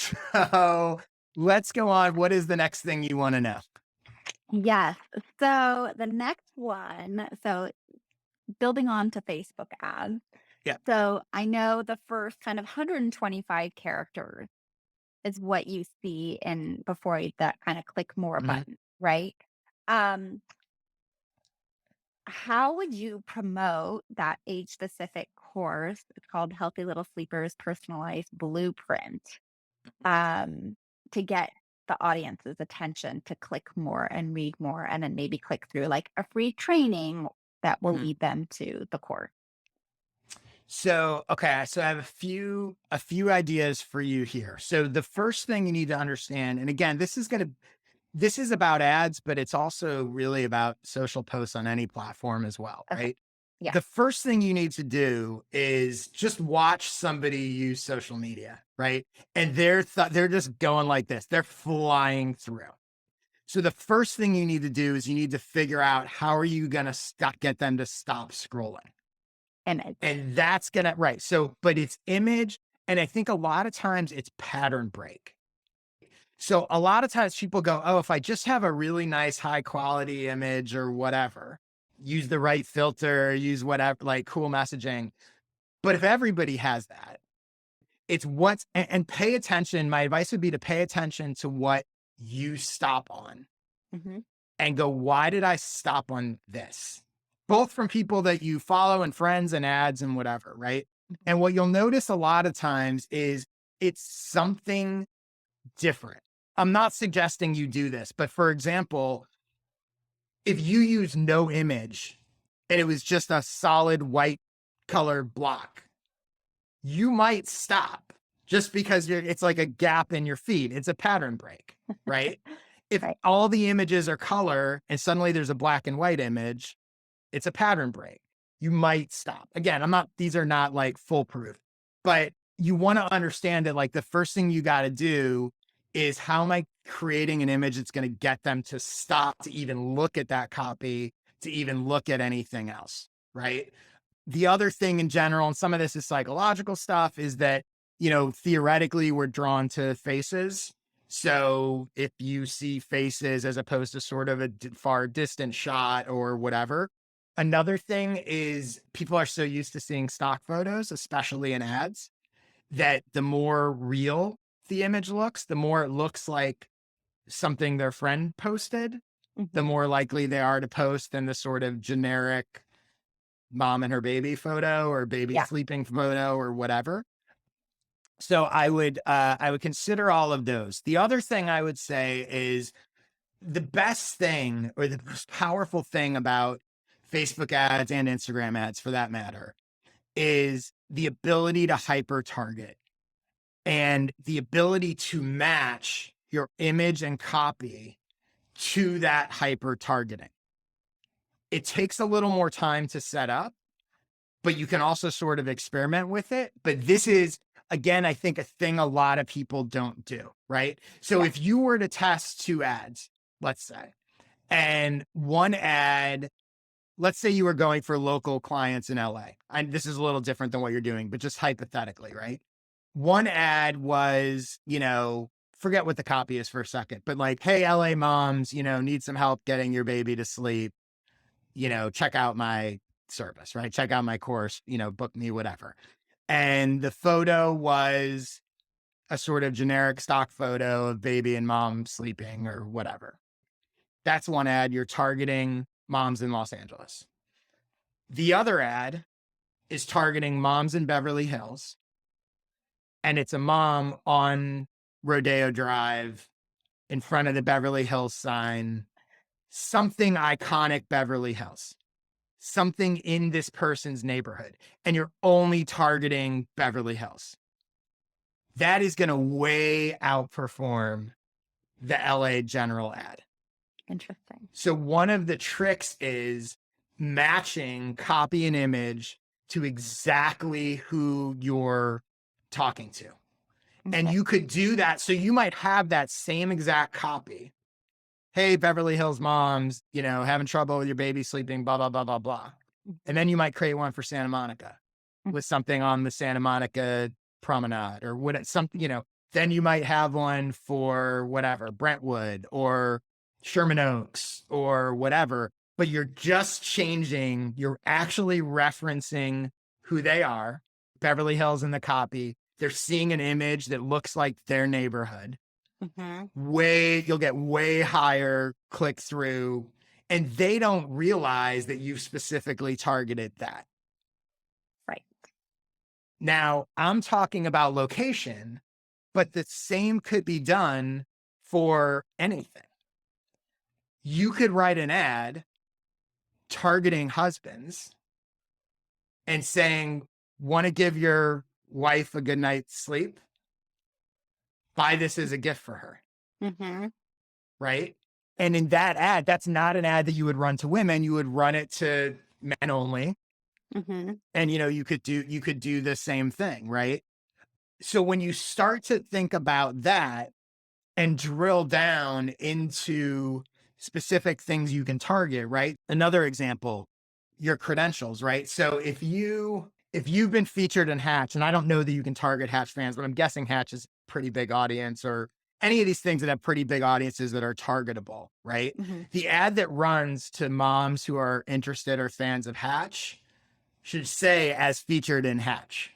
So let's go on. What is the next thing you want to know? Yes. So the next one, building on to Facebook ads. Yeah. So I know the first kind of 125 characters is what you see in before that kind of click more Mhm. button, right? Um, how would you promote that age specific course? It's called Healthy Little Sleepers Personalized Blueprint. Um, to get the audience's attention to click more and read more and then maybe click through like a free training that will Mhm. lead them to the course. So, okay, so I have a few ideas for you here. So the first thing you need to understand, and again, this is about ads, but it's also really about social posts on any platform as well, Okay. right? Yeah. The first thing you need to do is just watch somebody use social media, right? And they're just going like this. They're flying through. So the first thing you need to do is you need to figure out how are you going to get them to stop scrolling. Image. And that's going to right. So but it's image, and I think a lot of times it's pattern break. So a lot of times people go, "Oh, if I just have a really nice high quality image or whatever, use the right filter, use whatever, like cool messaging." But if everybody has that, it's what's and pay attention. My advice would be to pay attention to what you stop on Hmm. and go, "Why did I stop on this?" Both from people that you follow and friends and ads and whatever, right? And what you'll notice a lot of times is it's something different. I'm not suggesting you do this, but for example, if you use no image and it was just a solid white color block, you might stop just because it's like a gap in your feed. It's a pattern break, right? If Right. all the images are color and suddenly there's a black and white image, it's a pattern break. You might stop. Again, these are not like foolproof, but you want to understand that like the first thing you got to do is how am I creating an image that's going to get them to stop to even look at that copy, to even look at anything else, right? The other thing in general, and some of this is psychological stuff, is that, theoretically we're drawn to faces. So if you see faces as opposed to sort of a far distant shot or whatever. Another thing is people are so used to seeing stock photos, especially in ads, that the more real the image looks, the more it looks like something their friend posted, the Hmm. more likely they are to post than the sort of generic mom and her baby photo or baby Yeah. sleeping photo or whatever. So I would consider all of those. The other thing I would say is the best thing or the most powerful thing about Facebook ads and Instagram ads for that matter is the ability to hyper target and the ability to match your image and copy to that hyper targeting. It takes a little more time to set up, but you can also sort of experiment with it. But this Hmm. is, again, I think a thing a lot of people don't do, right? So Yeah. if you were to test two ads, let's say, and one ad, let's say you were going for local clients in LA. And this is a little different than what you're doing, but just hypothetically, right? One ad was, forget what the copy is for a second, but like, hey, LA moms, need some help getting your baby to sleep, check out my service, right? Check out my course, book me, whatever. And the photo was a sort of generic stock photo of baby and mom sleeping or whatever. That's one ad. You're targeting moms in Los Angeles. The other ad is targeting moms in Beverly Hills. And it's a mom on Rodeo Drive in front of the Beverly Hills sign, something iconic Beverly Hills, something in this person's neighborhood, and you're only targeting Beverly Hills. That is going to way outperform the LA general ad. Interesting. So one of the tricks is matching copy and image to exactly who you're talking to. And Okay. you could do that. So you might have that same exact copy. Hey, Beverly Hills moms, having trouble with your baby sleeping, blah, blah, blah, blah, blah. And then you might create one for Santa Monica Mhm. with something on the Santa Monica promenade or what something, Then you might have one for whatever, Brentwood or Sherman Oaks or whatever, but you're just changing, you're actually referencing who they are, Beverly Hills in the copy. They're seeing an image that looks like their neighborhood. Mhm. You'll get way higher click through, and they don't realize that you've specifically targeted that. Right. Now, I'm talking about location, but the same could be done for anything. You could write an ad targeting husbands and saying, "Want to give your wife a good night's sleep? Buy this as a gift for her." Mhm. Right? And in that ad, that's not an ad that you would run to women. You would run it to men only. Mhm. And you could do the same thing, right? So when you start to think about that and drill down into specific things you can target, right? Another example, your credentials, right? So if you've been featured in Hatch, and I don't know that you can target Hatch fans, but I'm guessing Hatch is a pretty big audience, or any of these things that have pretty big audiences that are targetable, right? Mhm. The ad that runs to moms who are interested or fans of Hatch should say as featured in Hatch.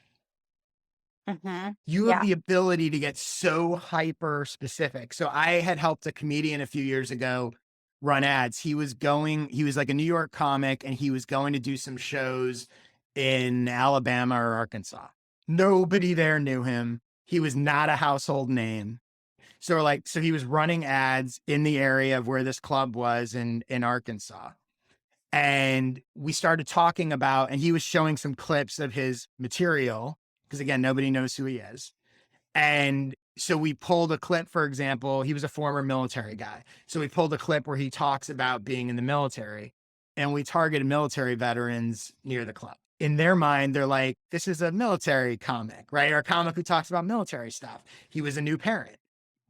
Mhm. You have Yeah. the ability to get so hyper specific. So I had helped a comedian a few years ago run ads. He was like a New York comic, and he was going to do some shows in Alabama or Arkansas. Nobody there knew him. He was not a household name. So he was running ads in the area of where this club was in Arkansas. And we started talking about, and he was showing some clips of his material because again, nobody knows who he is. And so we pulled a clip, for example, he was a former military guy. So we pulled a clip where he talks about being in the military, and we targeted military veterans near the club. In their mind, they're like, this is a military comic, right? Or a comic who talks about military stuff. He was a new parent.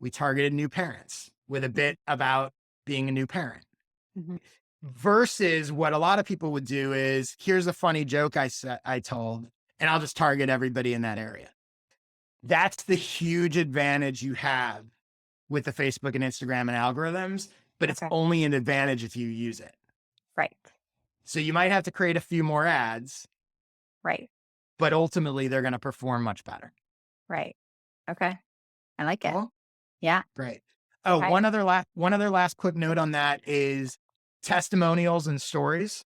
We targeted new parents with a bit about being a new parent. Mhm. Versus what a lot of people would do is, here's a funny joke I told, and I'll just target everybody in that area. That's the huge advantage you have with the Facebook and Instagram and algorithms, but it's Okay. only an advantage if you use it. Right. So you might have to create a few more ads, Right. but ultimately they're going to perform much better. Right. Okay. I like it. Cool. Yeah. Great. Oh, Okay. one other last quick note on that is testimonials and stories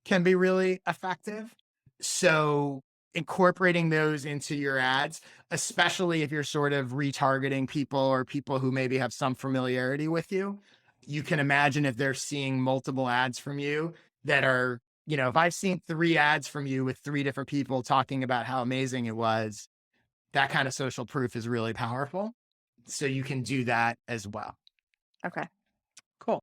can be really effective. So incorporating those into your ads, especially if you're sort of retargeting people or people who maybe have some familiarity with you, you can imagine if they're seeing multiple ads from you that are, if I've seen 3 ads from you with 3 different people talking about how amazing it was, that kind of social proof is really powerful. So you can do that as well. Okay.